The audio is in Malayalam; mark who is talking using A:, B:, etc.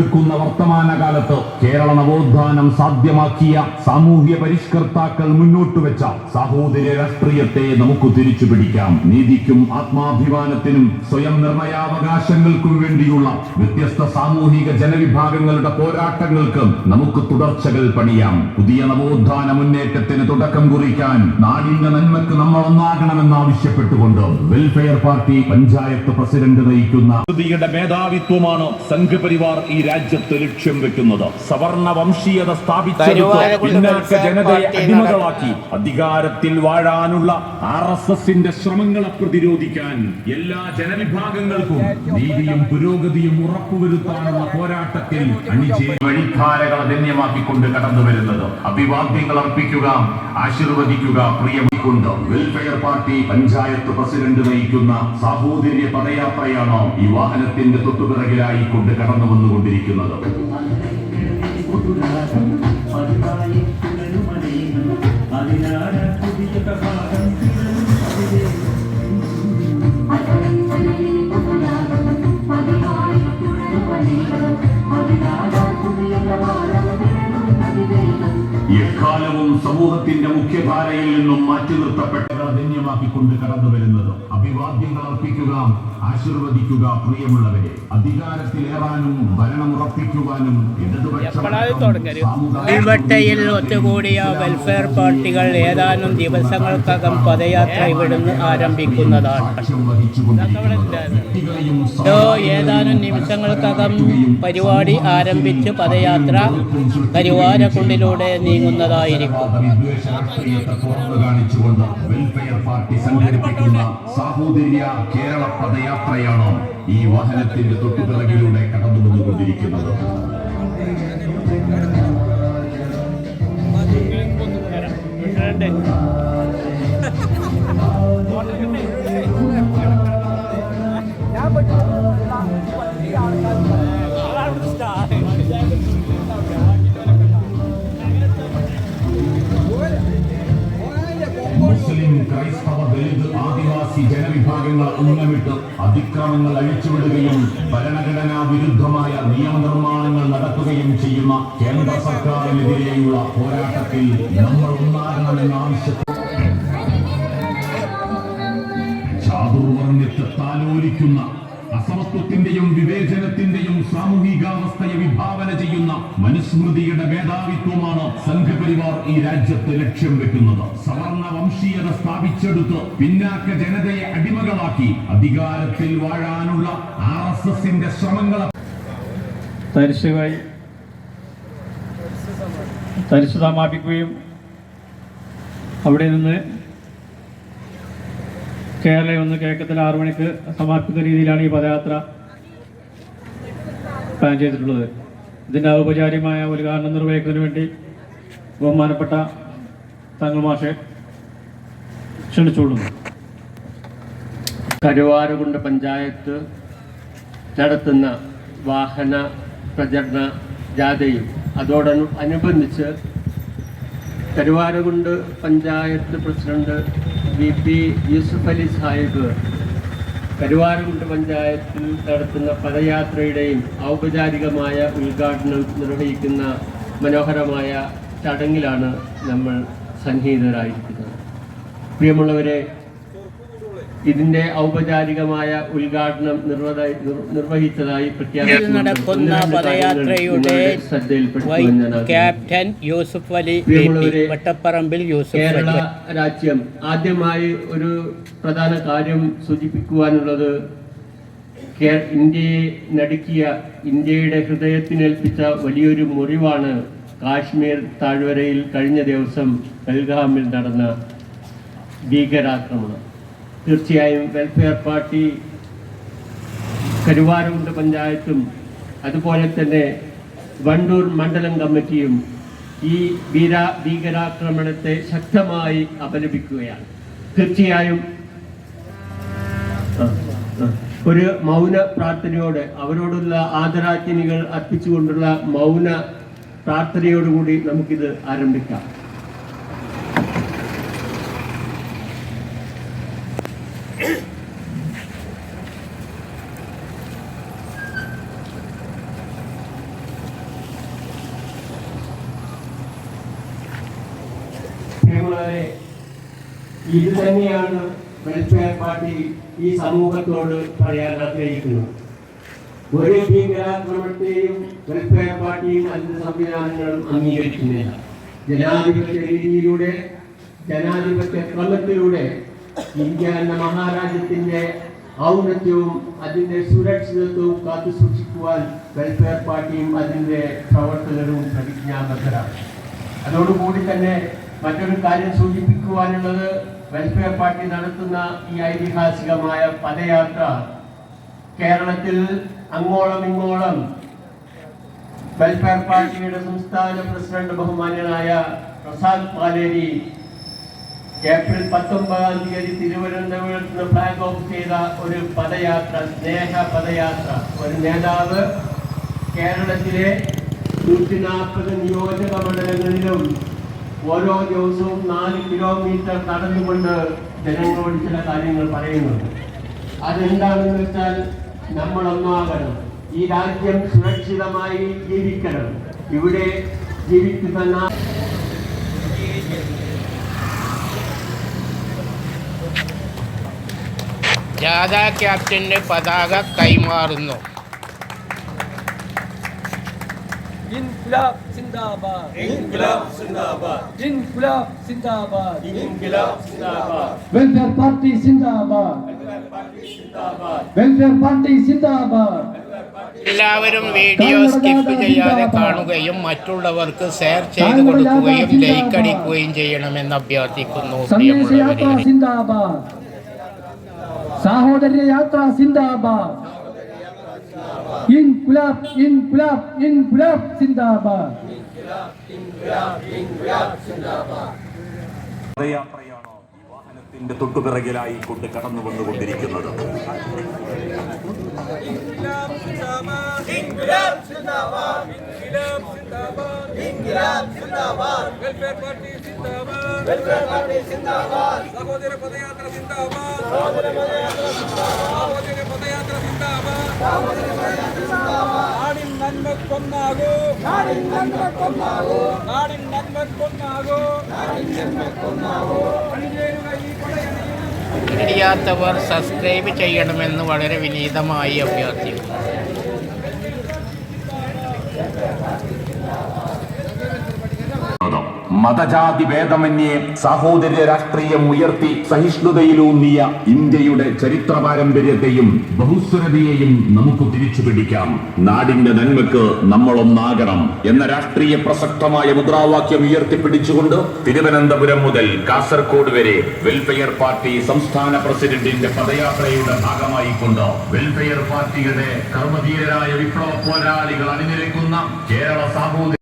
A: അടുക്കുന്ന വർത്തമാനകാലത്ത് കേരള നവോത്ഥാനം സാധ്യമാക്കിയ സാമൂഹ്യ പരിഷ്കർത്താക്കൾ മുന്നോട്ട് വെച്ച സാഹോദര്യ രാഷ്ട്രീയത്തെ നമുക്ക് തിരിച്ചു പിടിക്കാം. നീതിക്കും ആത്മാഭിമാനത്തിനും സ്വയം നിർണയാവകാശങ്ങൾക്കും വേണ്ടിയുള്ള വ്യത്യസ്ത സാമൂഹിക ജനവിഭാഗങ്ങളുടെ പോരാട്ടങ്ങൾക്ക് നമുക്ക് തുടർച്ചകൾ പണിയാം. പുതിയ നവോത്ഥാന മുന്നേറ്റത്തിന് തുടക്കം കുറിക്കാൻ നാടിന്റെ നന്മക്ക് നമ്മൾ ഒന്നാകണമെന്നാവശ്യപ്പെട്ടുകൊണ്ട് വെൽഫെയർ പാർട്ടി പഞ്ചായത്ത് പ്രസിഡന്റ് നയിക്കുന്ന മേധാവിത്വമാണ് സംഘപരിവാർ ഈ രാജ്യത്ത് ലക്ഷ്യം വെക്കുന്നത്. സവർണ വംശീയത സ്ഥാപിച്ചെടുത്ത് ജനതയെ അടിമകളാക്കി അധികാരത്തിൽ വാഴാനുള്ള RSSന്റെ ശ്രമങ്ങളെ പ്രതിരോധിക്കാൻ എല്ലാ ജനവിഭാഗങ്ങൾക്കും നീതിയും പുരോഗതിയും ഉറപ്പുവരുത്താനുള്ള പോരാട്ടത്തിൽ വഴിധാരകളെ ധന്യമാക്കിക്കൊണ്ട് കടന്നു വരുന്നത്. അഭിവാദ്യങ്ങൾ അർപ്പിക്കുക, ആശീർവദിക്കുക പ്രിയമിക്കൊണ്ട് വെൽഫെയർ പാർട്ടി പഞ്ചായത്ത് പ്രസിഡന്റ് നയിക്കുന്ന സാഹോദര്യ പദയാത്രയാണ് ഈ വാഹനത്തിന്റെ തൊട്ടുപിറകിലായി കൊണ്ട് കടന്നു വന്നുകൊണ്ടിരിക്കുന്നത്. എക്കാലവും സമൂഹത്തിന്റെ മുഖ്യധാരയിൽ നിന്നും മാറ്റി നിർത്തപ്പെട്ടവരെ ധന്യമാക്കിക്കൊണ്ട് കടന്നു വരുന്നത്. അഭിവാദ്യങ്ങൾ അർപ്പിക്കുക, ആശീർവദിക്കുക പ്രിയമുള്ളവരെ. അധികാരത്തിലേറാനും ഭരണമുറപ്പിക്കുവാനും
B: ഇടതുപക്ഷയിൽ ഒത്തുകൂടിയ വെൽഫെയർ പാർട്ടികൾ ഏതാനും ദിവസങ്ങൾക്കകം പദയാത്ര ഇവിടുന്ന് ആരംഭിക്കുന്നതാണ്. ഏതാനും നിമിഷങ്ങൾക്കകം പരിപാടി ആരംഭിച്ച് പദയാത്ര കരുവാരക്കുണ്ടിലൂടെ നീങ്ങുന്നതായിരിക്കും.
A: കാണിച്ചുകൊണ്ട് വെൽഫെയർ പാർട്ടി സംഘടിപ്പിക്കുന്ന സാഹോദര്യ കേരള പദയാത്രയാണ് ഈ വാഹനത്തിന്റെ തൊട്ടുപിറകിലൂടെ കടന്നു വന്നുകൊണ്ടിരിക്കുന്നത്. മുസ്ലിം, ക്രൈസ്തവ, ദലിത്, ആദിവാസി ജനവിഭാഗങ്ങൾ ഉന്നമിട്ട് അതിക്രമങ്ങൾ അഴിച്ചുവിടുകയും ഭരണഘടനാ വിരുദ്ധമായ നിയമനിർമ്മാണങ്ങൾ നടത്തുകയും ചെയ്യുന്ന കേന്ദ്ര സർക്കാരിനെതിരെയുള്ള പോരാട്ടത്തിൽ നമ്മൾ ഒന്നാകണമെന്ന ആവശ്യത്തിൽ ചാതുർവർണ്ണത്തെ താലോലിക്കുന്ന അസമത്വത്തിന്റെയും വിവേചനത്തിന്റെയും സാമൂഹികാവസ്ഥയെ വിഭാവന ചെയ്യുന്ന മനുസ്മൃതിയുടെ മേധാവിത്വമാണ് സംഘപരിവാർ ഈ രാജ്യത്ത് ലക്ഷ്യം വെക്കുന്നത്. സവർണ വംശീയത സ്ഥാപിച്ചെടുത്ത് പിന്നാക്ക ജനതയെ അടിമകളാക്കി അധികാരത്തിൽ വാഴാനുള്ള RSSന്റെ ശ്രമങ്ങളെ
C: തരിശു സമാപിക്കുകയും അവിടെ നിന്ന് കേരളം ഒന്ന് കേക്കത്തിൽ 6 മണിക്ക് സമാപിക്കുന്ന രീതിയിലാണ് ഈ പദയാത്ര പ്ലാൻ ചെയ്തിട്ടുള്ളത്. ഇതിൻ്റെ ഔപചാരികമായ ഉദ്ഘാടനം നിർവഹിക്കുന്നതിന് വേണ്ടി ബഹുമാനപ്പെട്ട തങ്ങൾ മാഷെ ക്ഷണിച്ചുകൊള്ളുന്നു.
D: കരുവാരകുണ്ട് പഞ്ചായത്ത് നടത്തുന്ന വാഹന പ്രചരണ ജാഥയും അതോടനുബന്ധിച്ച് കരുവാരകുണ്ട് പഞ്ചായത്ത് പ്രസിഡന്റ് VP യൂസുഫ് അലി സാഹിബ് കരുവാരകുണ്ട് പഞ്ചായത്തിൽ നടത്തുന്ന പദയാത്രയുടെയും ഔപചാരികമായ ഉദ്ഘാടനം നിർവഹിക്കുന്ന മനോഹരമായ ചടങ്ങിലാണ് നമ്മൾ സന്നിഹിതരായിരിക്കുന്നത്. പ്രിയമുള്ളവരെ, ഇതിന്റെ ഔപചാരികമായ ഉദ്ഘാടനം നിർവഹിച്ചതായി
B: നടക്കുന്ന പദയാത്രയുടെ ക്യാപ്റ്റൻ യൂസുഫ് അലി വട്ടപ്പറമ്പിൽ.
D: കേരള രാജ്യം ആദ്യമായി ഒരു പ്രധാന കാര്യം സൂചിപ്പിക്കുവാനുള്ളത്, ഇന്ത്യയെ നടുക്കിയ, ഇന്ത്യയുടെ ഹൃദയത്തിനേൽപ്പിച്ച വലിയൊരു മുറിവാണ് കാശ്മീർ താഴ്വരയിൽ കഴിഞ്ഞ ദിവസം പഹൽഗാമിൽ നടന്ന ഭീകരാക്രമണം. തീർച്ചയായും വെൽഫെയർ പാർട്ടി കരുവാരകുണ്ട് പഞ്ചായത്തും അതുപോലെ തന്നെ വണ്ടൂർ മണ്ഡലം കമ്മിറ്റിയും ഈ ഭീകരാക്രമണത്തെ ശക്തമായി അപലപിക്കുകയാണ്. തീർച്ചയായും ഒരു മൗന പ്രാർത്ഥനയോടെ, അവരോടുള്ള ആദരാഞ്ജലികൾ അർപ്പിച്ചുകൊണ്ടുള്ള മൗന പ്രാർത്ഥനയോടുകൂടി നമുക്കിത് ആരംഭിക്കാം. സഹോദരന്മാരെ, ഇത് തന്നെയാണ് വെൽഫെയർ പാർട്ടി ഈ സമൂഹത്തോട് പറയാൻ ആഗ്രഹിക്കുന്നത്. ഒരു ഭീകരാക്രമണത്തെയും വെൽഫെയർ പാർട്ടിയും അതിന്റെ സംവിധാനങ്ങളും അംഗീകരിക്കുന്നില്ല. ജനാധിപത്യ രീതിയിലൂടെ, ജനാധിപത്യ ക്രമത്തിലൂടെ ഇന്ത്യ എന്ന മഹാരാജ്യത്തിന്റെ ഔന്നത്യവും അതിന്റെ സുരക്ഷിതത്വവും കാത്തു സൂക്ഷിക്കുവാൻ വെൽഫെയർ പാർട്ടിയും അതിന്റെ പ്രവർത്തകരും പ്രതിജ്ഞാബദ്ധരാണ്. അതോടുകൂടി തന്നെ മറ്റൊരു കാര്യം സൂചിപ്പിക്കുവാനുള്ളത്, വെൽഫെയർ പാർട്ടി നടത്തുന്ന ഈ ഐതിഹാസികമായ പദയാത്ര കേരളത്തിൽ അങ്ങോളം ഇങ്ങോളം വെൽഫെയർ പാർട്ടിയുടെ സംസ്ഥാന പ്രസിഡന്റ് ബഹുമാന്യനായ പ്രസാദ് പാലേരി ഏപ്രിൽ 19-ാം തീയതി തിരുവനന്തപുരത്ത് നിന്ന് ഫ്ലാഗ് ഓഫ് ചെയ്ത ഒരു പദയാത്ര, സ്നേഹ പദയാത്ര, ഒരു നേതാവ് കേരളത്തിലെ 140 നിയോജക മണ്ഡലങ്ങളിലും ഓരോ ദിവസവും 4 കിലോമീറ്റർ നടന്നുകൊണ്ട് ജനങ്ങളോട് ചില കാര്യങ്ങൾ പറയുന്നുണ്ട്. അതെന്താണെന്ന് വെച്ചാൽ, നമ്മളൊന്നാകണം, ഈ രാജ്യം സുരക്ഷിതമായി ജീവിക്കണം, ഇവിടെ ജീവിക്കുന്ന
B: ജാഥ ക്യാപ്റ്റന്റെ പതാക കൈമാറുന്നു.
E: ഇൻക്ലാബ് സിന്ദാബാദ്, ഇൻക്ലാബ് സിന്ദാബാദ്, ഇൻക്ലാബ് സിന്ദാബാദ്, ഇൻക്ലാബ് സിന്ദാബാദ്. വെൽഫെയർ പാർട്ടി സിന്ദാബാദ്, വെൽഫെയർ പാർട്ടി സിന്ദാബാദ്, വെൽഫെയർ പാർട്ടി സിന്ദാബാദ്.
B: എല്ലാവരും വീഡിയോ സ്കിപ്പ് ചെയ്യാതെ കാണുകയും മറ്റുള്ളവർക്ക് ഷെയർ ചെയ്ത് കൊടുക്കുകയും ലൈക്ക് അടിക്കുകയും ചെയ്യണമെന്ന് അഭ്യർത്ഥിക്കുന്നു.
E: സന്ദേശയാത്ര സിന്ദാബാദ്, സഹോദര യാത്ര സിന്ദാബാദ്, ഇൻക്ലാബ് ഇൻക്ലാബ് ഇൻക്ലാബ് സിന്ദാബാദ്.
A: പദയാത്രയാണ് ഈ വാഹനത്തിന്റെ തൊട്ടുപിറകിലായി കൊണ്ട് കടന്നു വന്നുകൊണ്ടിരിക്കുന്നത്.
F: സഹോദര പദയാത്ര സിന്ദാബാദ്, സഹോദര പദയാത്ര സിന്ദാബാദ്. നാടിൻ നന്മക്കൊന്നാകൂ, നാടിൻ നന്മക്കൊന്നാകൂ, നാടിൻ നന്മക്കൊന്നാകൂ, നാടിൻ നന്മക്കൊന്നാകൂ. അണിചേരുക ഈ പടയണിയിൽ.
B: കഴിയാത്തവർ സബ്സ്ക്രൈബ് ചെയ്യണമെന്ന് വളരെ വിനീതമായി അഭ്യർത്ഥിക്കുന്നു.
A: മതജാതി ഭേദമന്യേ സാഹോദര്യ രാഷ്ട്രീയം ഉയർത്തി സഹിഷ്ണുതയിലൂന്നിയ ഇന്ത്യയുടെ ചരിത്ര പാരമ്പര്യത്തെയും ബഹുസ്വരതയെയും നമുക്ക് തിരിച്ചു പിടിക്കാം. നാടിന്റെ നന്മക്ക് നമ്മളൊന്നാകണം എന്ന രാഷ്ട്രീയ പ്രസക്തമായ മുദ്രാവാക്യം ഉയർത്തിപ്പിടിച്ചുകൊണ്ട് തിരുവനന്തപുരം മുതൽ കാസർഗോഡ് വരെ വെൽഫെയർ പാർട്ടി സംസ്ഥാന പ്രസിഡന്റിന്റെ പദയാത്രയുടെ ഭാഗമായിക്കൊണ്ട് വെൽഫെയർ പാർട്ടിയുടെ കർമ്മധീരരായ വിപ്ലവ പോരാളികൾ അണിനിരക്കുന്ന കേരള സാഹോദര്യ